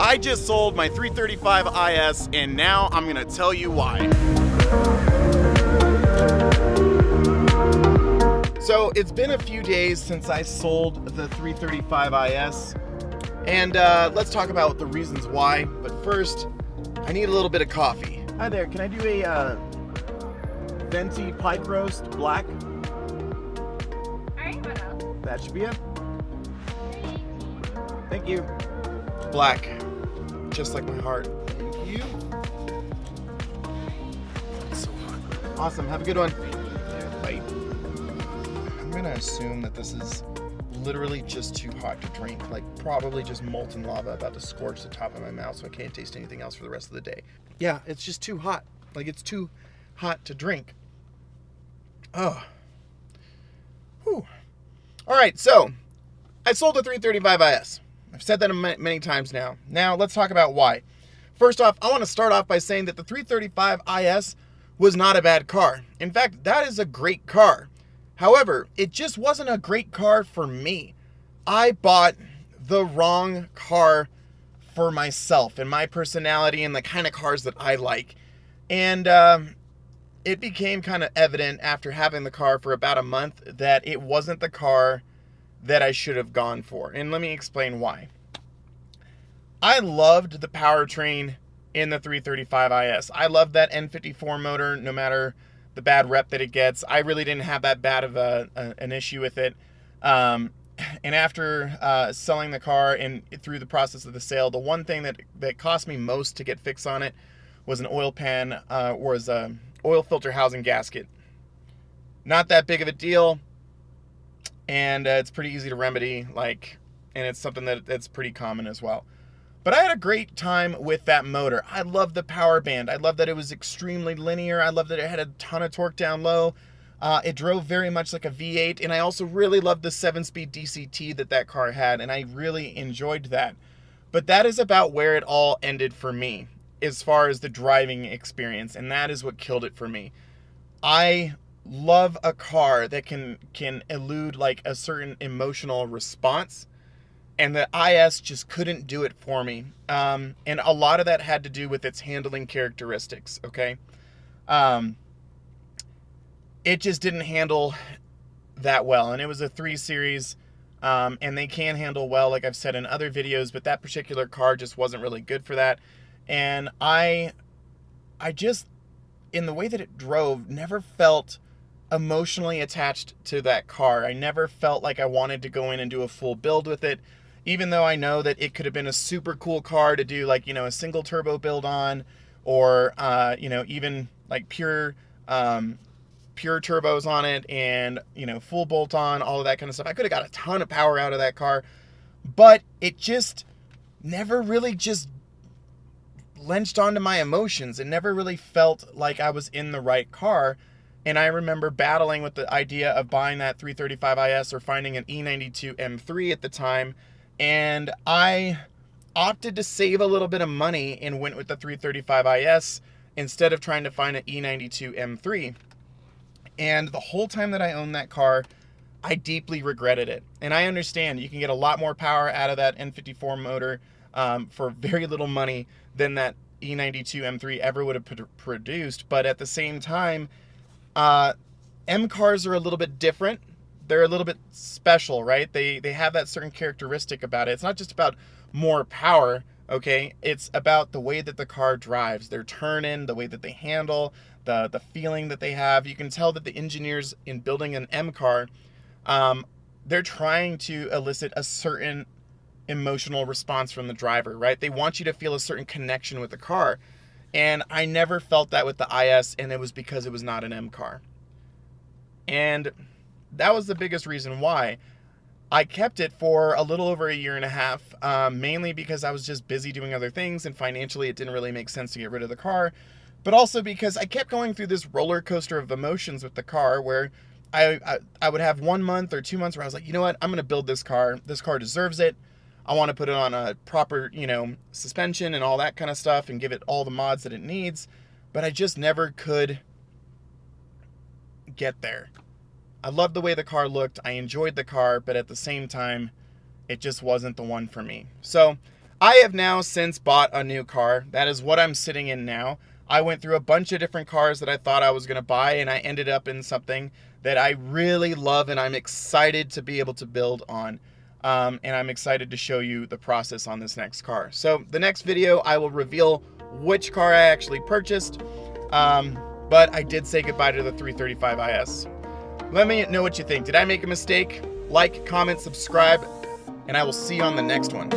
I just sold my 335 IS, and now I'm gonna tell you why. So it's been a few days since I sold the 335 IS, and let's talk about the reasons why. But first, I need a little bit of coffee. Hi there, can I do a venti pipe roast black? That should be it. Thank you. Black, just like my heart. Thank you. It's so hot. Awesome, have a good one. Bye. I'm gonna assume that this is literally just too hot to drink, like probably just molten lava about to scorch the top of my mouth so I can't taste anything else for the rest of the day. Yeah, it's just too hot. Like, it's too hot to drink. Oh. Whew. All right, so I sold the 335 IS. I've said that many times now. Now, let's talk about why. First off, I want to start off by saying that the 335 IS was not a bad car. In fact, that is a great car. However, it just wasn't a great car for me. I bought the wrong car for myself and my personality and the kind of cars that I like. And it became kind of evident after having the car for about a month that it wasn't the car that I should have gone for. And let me explain why. I loved the powertrain in the 335 IS. I loved that N54 motor, no matter the bad rep that it gets. I really didn't have that bad of an issue with it. And after selling the car and through the process of the sale, the one thing that cost me most to get fixed on it was an oil pan, was a oil filter housing gasket. Not that big of a deal, and it's pretty easy to remedy, and it's something that's pretty common as well. But I had a great time with that motor. I loved the power band. I loved that it was extremely linear. I loved that it had a ton of torque down low. It drove very much like a V8, and I also really loved the 7-speed DCT that car had, and I really enjoyed that. But that is about where it all ended for me as far as the driving experience, and that is what killed it for me. I love a car that can elude like a certain emotional response, and the IS just couldn't do it for me. And a lot of that had to do with its handling characteristics, okay? It just didn't handle that well, and it was a 3 Series, and they can handle well, like I've said in other videos, but that particular car just wasn't really good for that. And I just, in the way that it drove, never felt emotionally attached to that car. I never felt like I wanted to go in and do a full build with it, even though I know that it could have been a super cool car to do a single turbo build on, or even like pure turbos on it, and full bolt on, all of that kind of stuff. I could have got a ton of power out of that car, but it just never really just lenched onto my emotions. It never really felt like I was in the right car. And I remember battling with the idea of buying that 335 IS or finding an E92 M3 at the time, and I opted to save a little bit of money and went with the 335 IS instead of trying to find an E92 M3. And the whole time that I owned that car, I deeply regretted it. And I understand you can get a lot more power out of that N54 motor for very little money than that E92 M3 ever would have produced. But at the same time, M cars are a little bit different. They're a little bit special, right? They have that certain characteristic about it. It's not just about more power, okay? It's about the way that the car drives, their turn-in, the way that they handle, the feeling that they have. You can tell that the engineers in building an M car, they're trying to elicit a certain emotional response from the driver, right? They want you to feel a certain connection with the car. And I never felt that with the IS, and it was because it was not an M car. And that was the biggest reason why. I kept it for a little over a year and a half, mainly because I was just busy doing other things, and financially it didn't really make sense to get rid of the car. But also because I kept going through this roller coaster of emotions with the car, where I would have 1 month or 2 months where I was like, you know what, I'm going to build this car. This car deserves it. I want to put it on a proper, suspension and all that kind of stuff and give it all the mods that it needs. But I just never could get there. I loved the way the car looked. I enjoyed the car, but at the same time, it just wasn't the one for me. So I have now since bought a new car. That is what I'm sitting in now. I went through a bunch of different cars that I thought I was going to buy, and I ended up in something that I really love and I'm excited to be able to build on. And I'm excited to show you the process on this next car. So the next video, I will reveal which car I actually purchased. But I did say goodbye to the 335 IS. Let me know what you think. Did I make a mistake? Like, comment, subscribe, and I will see you on the next one.